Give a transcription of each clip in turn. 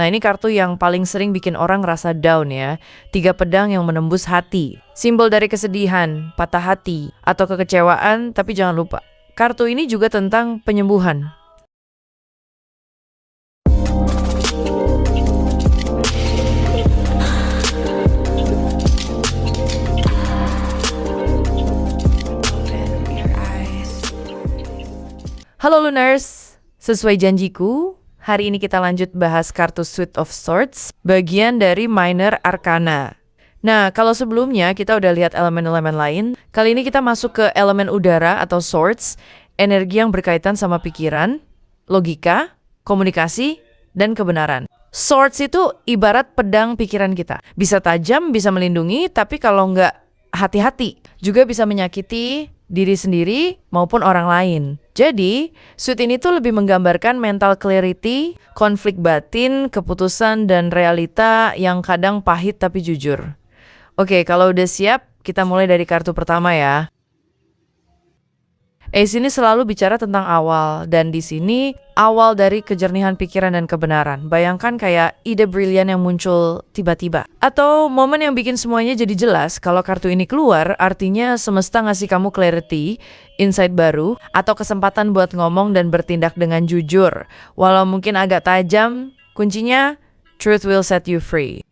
Nah, ini kartu yang paling sering bikin orang rasa down ya. 3 pedang yang menembus hati. Simbol dari kesedihan, patah hati, atau kekecewaan, tapi jangan lupa. Kartu ini juga tentang penyembuhan. Halo Lunars, sesuai janjiku, hari ini kita lanjut bahas kartu Suit of Swords, bagian dari Minor Arcana. Nah, kalau sebelumnya kita udah lihat elemen-elemen lain, kali ini kita masuk ke elemen udara atau Swords, energi yang berkaitan sama pikiran, logika, komunikasi, dan kebenaran. Swords itu ibarat pedang pikiran kita. Bisa tajam, bisa melindungi, tapi kalau nggak hati-hati, juga bisa menyakiti diri sendiri maupun orang lain. Jadi, suit ini tuh lebih menggambarkan mental clarity, konflik batin, keputusan, dan realita yang kadang pahit tapi jujur. Oke, kalau udah siap, kita mulai dari kartu pertama ya. Ace ini selalu bicara tentang awal, dan di sini awal dari kejernihan pikiran dan kebenaran. Bayangkan kayak ide brilian yang muncul tiba-tiba. Atau momen yang bikin semuanya jadi jelas. Kalau kartu ini keluar, artinya semesta ngasih kamu clarity, insight baru, atau kesempatan buat ngomong dan bertindak dengan jujur. Walau mungkin agak tajam, kuncinya truth will set you free.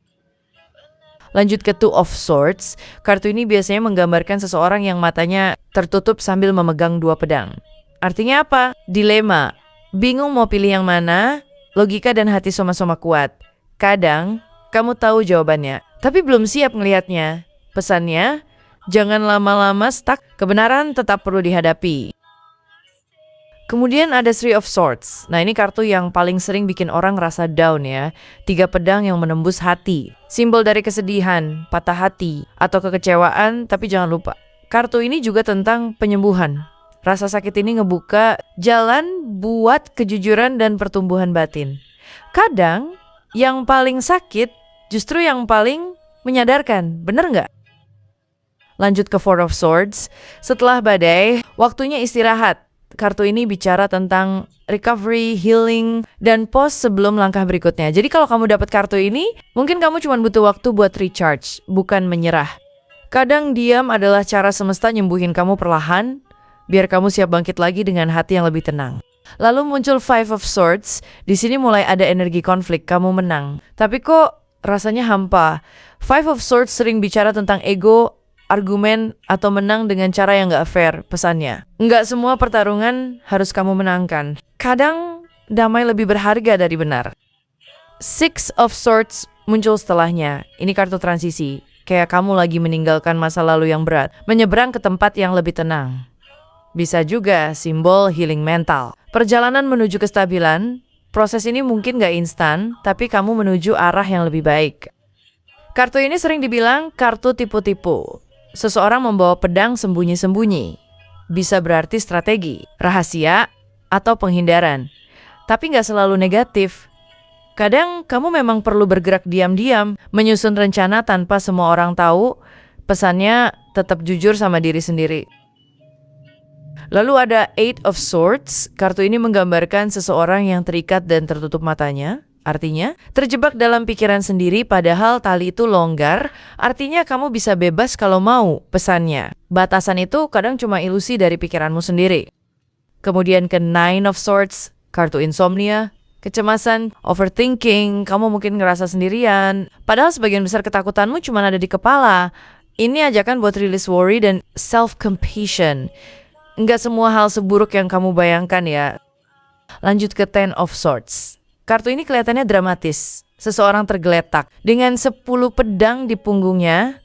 Lanjut ke Two of Swords, kartu ini biasanya menggambarkan seseorang yang matanya tertutup sambil memegang 2 pedang. Artinya apa? Dilema. Bingung mau pilih yang mana, logika dan hati sama-sama kuat. Kadang, kamu tahu jawabannya, tapi belum siap ngelihatnya. Pesannya, jangan lama-lama stuck, kebenaran tetap perlu dihadapi. Kemudian ada Three of Swords. Nah, ini kartu yang paling sering bikin orang rasa down ya. 3 pedang yang menembus hati. Simbol dari kesedihan, patah hati, atau kekecewaan, tapi jangan lupa. Kartu ini juga tentang penyembuhan. Rasa sakit ini ngebuka jalan buat kejujuran dan pertumbuhan batin. Kadang, yang paling sakit justru yang paling menyadarkan. Bener nggak? Lanjut ke Four of Swords. Setelah badai, waktunya istirahat. Kartu ini bicara tentang recovery, healing, dan pause sebelum langkah berikutnya. Jadi kalau kamu dapat kartu ini, mungkin kamu cuma butuh waktu buat recharge, bukan menyerah. Kadang diam adalah cara semesta nyembuhin kamu perlahan, biar kamu siap bangkit lagi dengan hati yang lebih tenang. Lalu muncul Five of Swords, di sini mulai ada energi konflik, kamu menang. Tapi kok rasanya hampa? Five of Swords sering bicara tentang ego, argumen, atau menang dengan cara yang gak fair, pesannya. Nggak semua pertarungan harus kamu menangkan. Kadang, damai lebih berharga dari benar. Six of Swords muncul setelahnya. Ini kartu transisi. Kayak kamu lagi meninggalkan masa lalu yang berat, menyeberang ke tempat yang lebih tenang. Bisa juga simbol healing mental. Perjalanan menuju kestabilan, proses ini mungkin gak instan, tapi kamu menuju arah yang lebih baik. Kartu ini sering dibilang kartu tipu-tipu. Seseorang membawa pedang sembunyi-sembunyi. Bisa berarti strategi, rahasia, atau penghindaran. Tapi nggak selalu negatif. Kadang kamu memang perlu bergerak diam-diam, menyusun rencana tanpa semua orang tahu. Pesannya tetap jujur sama diri sendiri. Lalu ada Eight of Swords. Kartu ini menggambarkan seseorang yang terikat dan tertutup matanya. Artinya, terjebak dalam pikiran sendiri padahal tali itu longgar, artinya kamu bisa bebas kalau mau, pesannya. Batasan itu kadang cuma ilusi dari pikiranmu sendiri. Kemudian ke Nine of Swords, kartu insomnia, kecemasan, overthinking, kamu mungkin ngerasa sendirian. Padahal sebagian besar ketakutanmu cuma ada di kepala. Ini ajakan buat rilis worry dan self-compassion. Nggak semua hal seburuk yang kamu bayangkan ya. Lanjut ke Ten of Swords. Kartu ini kelihatannya dramatis. Seseorang tergeletak dengan 10 pedang di punggungnya.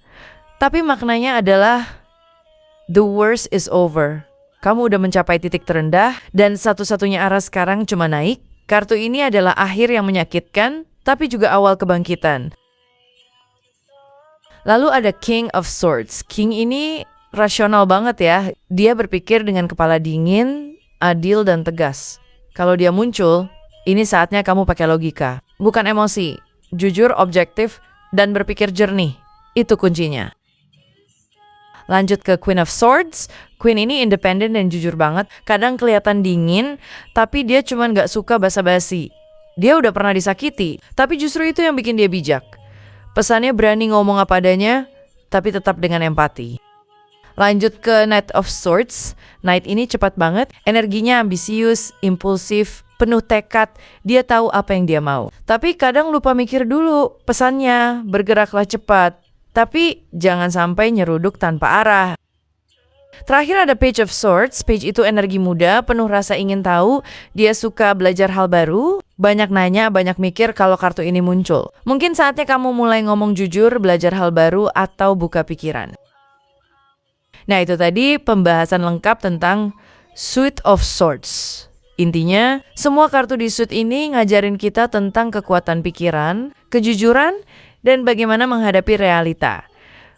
Tapi maknanya adalah the worst is over. Kamu udah mencapai titik terendah dan satu-satunya arah sekarang cuma naik. Kartu ini adalah akhir yang menyakitkan, tapi juga awal kebangkitan. Lalu ada King of Swords. King ini rasional banget ya. Dia berpikir dengan kepala dingin, adil, dan tegas. Kalau dia muncul, ini saatnya kamu pakai logika, bukan emosi. Jujur, objektif, dan berpikir jernih. Itu kuncinya. Lanjut ke Queen of Swords. Queen ini independen dan jujur banget. Kadang kelihatan dingin, tapi dia cuma gak suka basa-basi. Dia udah pernah disakiti, tapi justru itu yang bikin dia bijak. Pesannya berani ngomong apa adanya, tapi tetap dengan empati. Lanjut ke Knight of Swords. Knight ini cepat banget, energinya ambisius, impulsif, penuh tekad. Dia tahu apa yang dia mau. Tapi kadang lupa mikir dulu pesannya, bergeraklah cepat. Tapi jangan sampai nyeruduk tanpa arah. Terakhir ada Page of Swords. Page itu energi muda, penuh rasa ingin tahu. Dia suka belajar hal baru, banyak nanya, banyak mikir kalau kartu ini muncul. Mungkin saatnya kamu mulai ngomong jujur, belajar hal baru, atau buka pikiran. Nah, itu tadi pembahasan lengkap tentang Suit of Swords. Intinya, semua kartu di suit ini ngajarin kita tentang kekuatan pikiran, kejujuran, dan bagaimana menghadapi realita.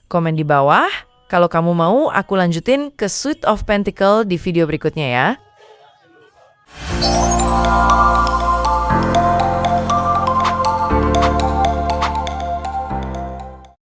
Komen di bawah. Kalau kamu mau, aku lanjutin ke Suit of Pentacle di video berikutnya ya.